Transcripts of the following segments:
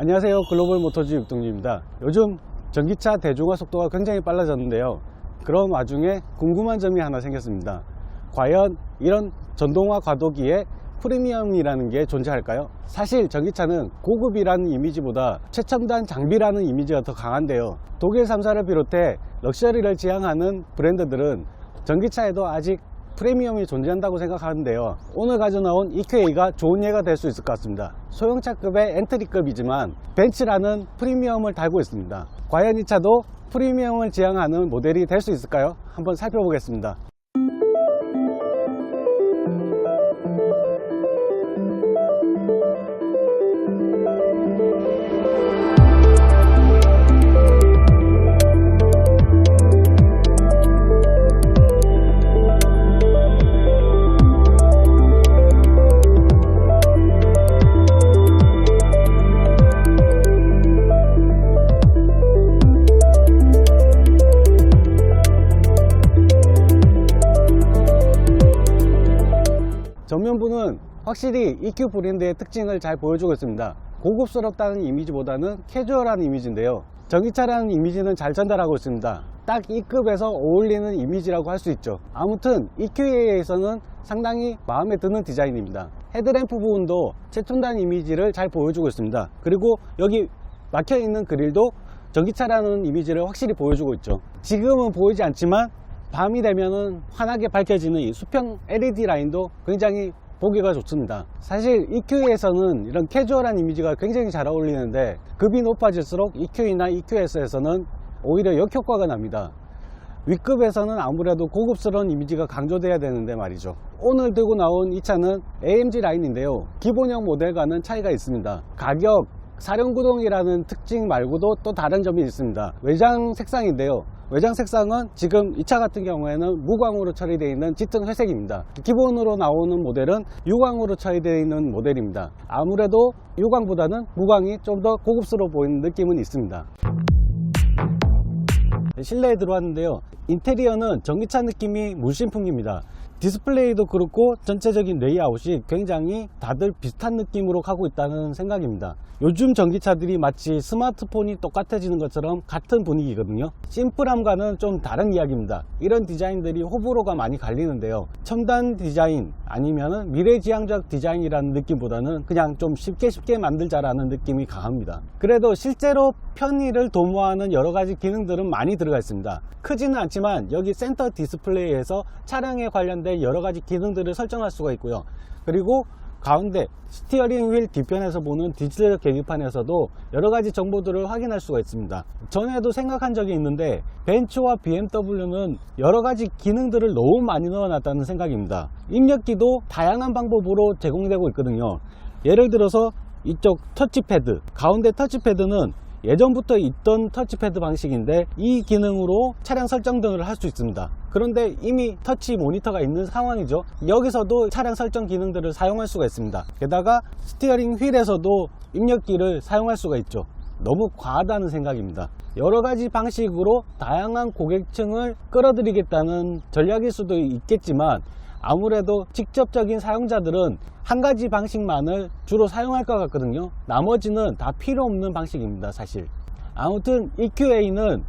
안녕하세요, 글로벌 모터즈 육동주입니다. 요즘 전기차 대중화 속도가 굉장히 빨라졌는데요, 그런 와중에 궁금한 점이 하나 생겼습니다. 과연 이런 전동화 과도기에 프리미엄이라는 게 존재할까요? 사실 전기차는 고급이라는 이미지보다 최첨단 장비라는 이미지가 더 강한데요, 독일 3사를 비롯해 럭셔리를 지향하는 브랜드들은 전기차에도 아직 프리미엄이 존재한다고 생각하는데요, 오늘 가져나온 EQA가 좋은 예가 될 수 있을 것 같습니다. 소형차급의 엔트리급이지만 벤츠라는 프리미엄을 달고 있습니다. 과연 이 차도 프리미엄을 지향하는 모델이 될 수 있을까요? 한번 살펴보겠습니다. 전면부는 확실히 EQ 브랜드의 특징을 잘 보여주고 있습니다. 고급스럽다는 이미지보다는 캐주얼한 이미지인데요, 전기차라는 이미지는 잘 전달하고 있습니다. 딱 E급에서 어울리는 이미지라고 할 수 있죠. 아무튼 EQA에서는 상당히 마음에 드는 디자인입니다. 헤드램프 부분도 최첨단 이미지를 잘 보여주고 있습니다. 그리고 여기 막혀있는 그릴도 전기차라는 이미지를 확실히 보여주고 있죠. 지금은 보이지 않지만 밤이 되면은 환하게 밝혀지는 이 수평 LED 라인도 굉장히 보기가 좋습니다. 사실 EQ에서는 이런 캐주얼한 이미지가 굉장히 잘 어울리는데 급이 높아질수록 EQ나 EQS에서는 오히려 역효과가 납니다. 윗급에서는 아무래도 고급스러운 이미지가 강조돼야 되는데 말이죠. 오늘 들고 나온 이 차는 AMG 라인인데요, 기본형 모델과는 차이가 있습니다. 가격, 사륜구동이라는 특징 말고도 또 다른 점이 있습니다. 외장 색상인데요, 외장 색상은 지금 이 차 같은 경우에는 무광으로 처리되어 있는 짙은 회색입니다. 기본으로 나오는 모델은 유광으로 처리되어 있는 모델입니다. 아무래도 유광보다는 무광이 좀 더 고급스러워 보이는 느낌은 있습니다. 실내에 들어왔는데요, 인테리어는 전기차 느낌이 물씬 풍깁니다. 디스플레이도 그렇고 전체적인 레이아웃이 굉장히 다들 비슷한 느낌으로 가고 있다는 생각입니다. 요즘 전기차들이 마치 스마트폰이 똑같아지는 것처럼 같은 분위기거든요. 심플함과는 좀 다른 이야기입니다. 이런 디자인들이 호불호가 많이 갈리는데요, 첨단 디자인 아니면 미래지향적 디자인이라는 느낌보다는 그냥 좀 쉽게 만들자라는 느낌이 강합니다. 그래도 실제로 편의를 도모하는 여러가지 기능들은 많이 들어가 있습니다. 크지는 않지만 여기 센터 디스플레이에서 차량에 관련된 여러가지 기능들을 설정할 수가 있고요, 그리고 가운데 스티어링 휠 뒤편에서 보는 디지털 계기판에서도 여러가지 정보들을 확인할 수가 있습니다. 전에도 생각한 적이 있는데 벤츠와 BMW는 여러가지 기능들을 너무 많이 넣어놨다는 생각입니다. 입력기도 다양한 방법으로 제공되고 있거든요. 예를 들어서 이쪽 터치패드, 가운데 터치패드는 예전부터 있던 터치패드 방식인데 이 기능으로 차량 설정 등을 할 수 있습니다. 그런데 이미 터치 모니터가 있는 상황이죠. 여기서도 차량 설정 기능들을 사용할 수가 있습니다. 게다가 스티어링 휠에서도 입력기를 사용할 수가 있죠. 너무 과하다는 생각입니다. 여러가지 방식으로 다양한 고객층을 끌어들이겠다는 전략일 수도 있겠지만 아무래도 직접적인 사용자들은 한 가지 방식만을 주로 사용할 것 같거든요. 나머지는 다 필요 없는 방식입니다, 사실. 아무튼 EQA는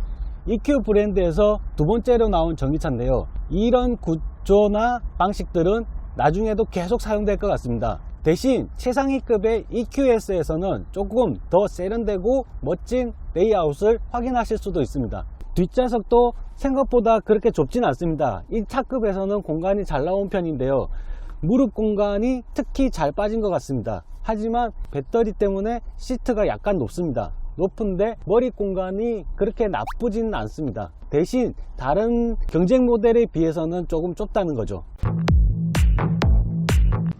EQ 브랜드에서 두 번째로 나온 전기차인데요, 이런 구조나 방식들은 나중에도 계속 사용될 것 같습니다. 대신 최상위급의 EQS에서는 조금 더 세련되고 멋진 레이아웃을 확인하실 수도 있습니다. 뒷좌석도 생각보다 그렇게 좁진 않습니다. 이 차급에서는 공간이 잘 나온 편인데요, 무릎 공간이 특히 잘 빠진 것 같습니다. 하지만 배터리 때문에 시트가 약간 높습니다. 높은데 머리 공간이 그렇게 나쁘지는 않습니다. 대신 다른 경쟁 모델에 비해서는 조금 좁다는 거죠.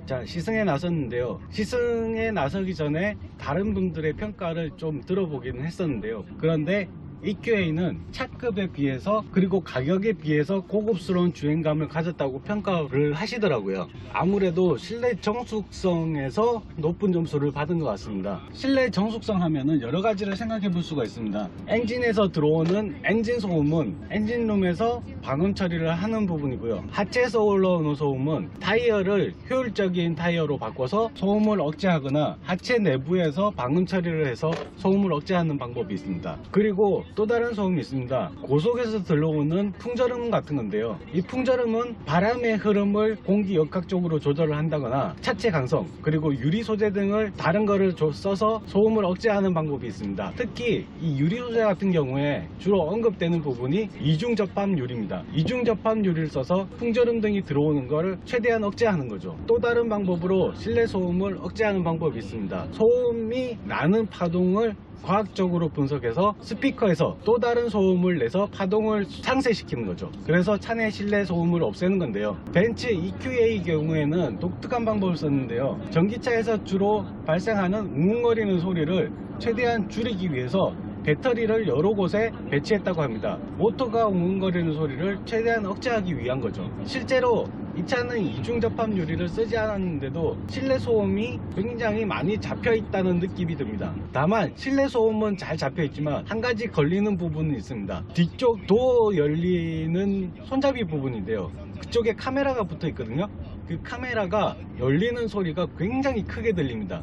자, 시승에 나섰는데요, 시승에 나서기 전에 다른 분들의 평가를 좀 들어보기는 했었는데요, 그런데 EQA는 차급에 비해서 그리고 가격에 비해서 고급스러운 주행감을 가졌다고 평가를 하시더라고요. 아무래도 실내 정숙성에서 높은 점수를 받은 것 같습니다. 실내 정숙성 하면은 여러 가지를 생각해 볼 수가 있습니다. 엔진에서 들어오는 엔진 소음은 엔진룸에서 방음 처리를 하는 부분이고요. 하체에서 올라오는 소음은 타이어를 효율적인 타이어로 바꿔서 소음을 억제하거나 하체 내부에서 방음 처리를 해서 소음을 억제하는 방법이 있습니다. 그리고 또 다른 소음이 있습니다. 고속에서 들어오는 풍절음 같은 건데요. 이 풍절음은 바람의 흐름을 공기 역학적으로 조절을 한다거나 차체 강성 그리고 유리 소재 등을 다른 거를 써서 소음을 억제하는 방법이 있습니다. 특히 이 유리 소재 같은 경우에 주로 언급되는 부분이 이중 접합 유리입니다. 이중 접합 유리를 써서 풍절음 등이 들어오는 것을 최대한 억제하는 거죠. 또 다른 방법으로 실내 소음을 억제하는 방법이 있습니다. 소음이 나는 파동을 과학적으로 분석해서 스피커에서 또 다른 소음을 내서 파동을 상쇄시키는 거죠. 그래서 차내 실내 소음을 없애는 건데요. 벤츠 EQA 경우에는 독특한 방법을 썼는데요. 전기차에서 주로 발생하는 웅웅거리는 소리를 최대한 줄이기 위해서 배터리를 여러 곳에 배치했다고 합니다. 모터가 웅웅거리는 소리를 최대한 억제하기 위한 거죠. 실제로 이 차는 이중접합 유리를 쓰지 않았는데도 실내 소음이 굉장히 많이 잡혀 있다는 느낌이 듭니다. 다만 실내 소음은 잘 잡혀 있지만 한 가지 걸리는 부분은 있습니다. 뒤쪽 도어 열리는 손잡이 부분인데요. 그쪽에 카메라가 붙어 있거든요. 그 카메라가 열리는 소리가 굉장히 크게 들립니다.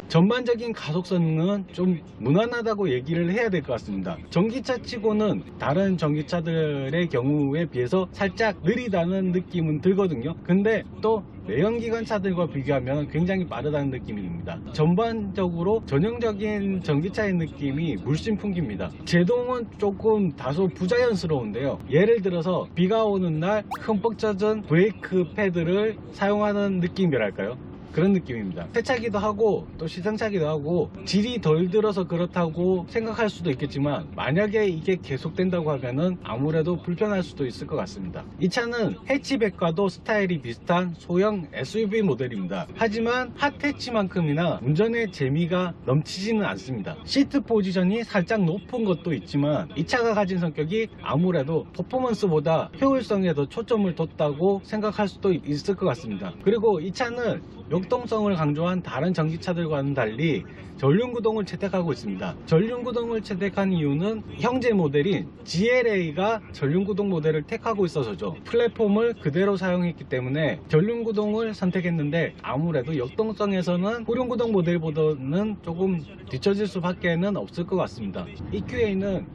전반적인 가속성능은 좀 무난하다고 얘기를 해야 될 것 같습니다. 전기차 치고는 다른 전기차들의 경우에 비해서 살짝 느리다는 느낌은 들거든요. 근데 또 내연기관차들과 비교하면 굉장히 빠르다는 느낌이 듭니다. 전반적으로 전형적인 전기차의 느낌이 물씬 풍깁니다. 제동은 조금 다소 부자연스러운데요. 예를 들어서 비가 오는 날 흠뻑 젖은 브레이크 패드를 사용하는 느낌이랄까요? 그런 느낌입니다. 세차기도 하고 또 시승차기도 하고 질이 덜 들어서 그렇다고 생각할 수도 있겠지만 만약에 이게 계속된다고 하면은 아무래도 불편할 수도 있을 것 같습니다. 이 차는 해치백과도 스타일이 비슷한 소형 SUV 모델입니다. 하지만 핫해치만큼이나 운전의 재미가 넘치지는 않습니다. 시트 포지션이 살짝 높은 것도 있지만 이 차가 가진 성격이 아무래도 퍼포먼스보다 효율성에 더 초점을 뒀다고 생각할 수도 있을 것 같습니다. 그리고 이 차는 역동성을 강조한 다른 전기차들과는 달리 전륜구동을 채택하고 있습니다. 전륜구동을 채택한 이유는 형제 모델인 GLA가 전륜구동 모델을 택하고 있어서죠. 플랫폼을 그대로 사용했기 때문에 전륜구동을 선택했는데 아무래도 역동성에서는 후륜구동 모델보다는 조금 뒤처질 수밖에는 없을 것 같습니다. EQA는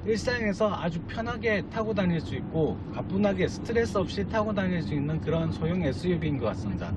일상에서 아주 편하게 타고 다닐 수 있고 가뿐하게 스트레스 없이 타고 다닐 수 있는 그런 소형 SUV인 것 같습니다.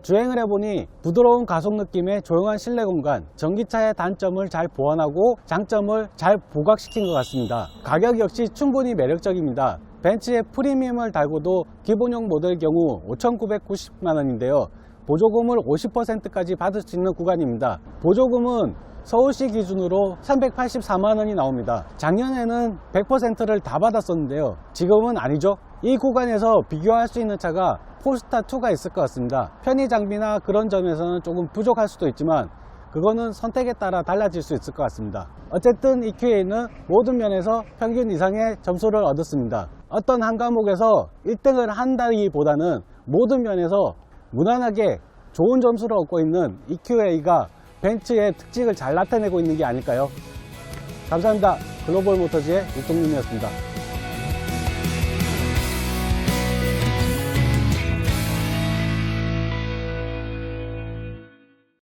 주행을 해보니 부드러운 가속 느낌의 조용한 실내 공간, 전기차의 단점을 잘 보완하고 장점을 잘 부각시킨 것 같습니다. 가격 역시 충분히 매력적입니다. 벤츠의 프리미엄을 달고도 기본형 모델 경우 5,990만원인데요. 보조금을 50%까지 받을 수 있는 구간입니다. 보조금은 서울시 기준으로 384만원이 나옵니다. 작년에는 100%를 다 받았었는데요. 지금은 아니죠. 이 구간에서 비교할 수 있는 차가 폴스타2가 있을 것 같습니다. 편의 장비나 그런 점에서는 조금 부족할 수도 있지만 그거는 선택에 따라 달라질 수 있을 것 같습니다. 어쨌든 EQA는 모든 면에서 평균 이상의 점수를 얻었습니다. 어떤 한 과목에서 1등을 한다기보다는 모든 면에서 무난하게 좋은 점수를 얻고 있는 EQA가 벤츠의 특징을 잘 나타내고 있는 게 아닐까요? 감사합니다. 글로벌 모터즈의 육동님이었습니다.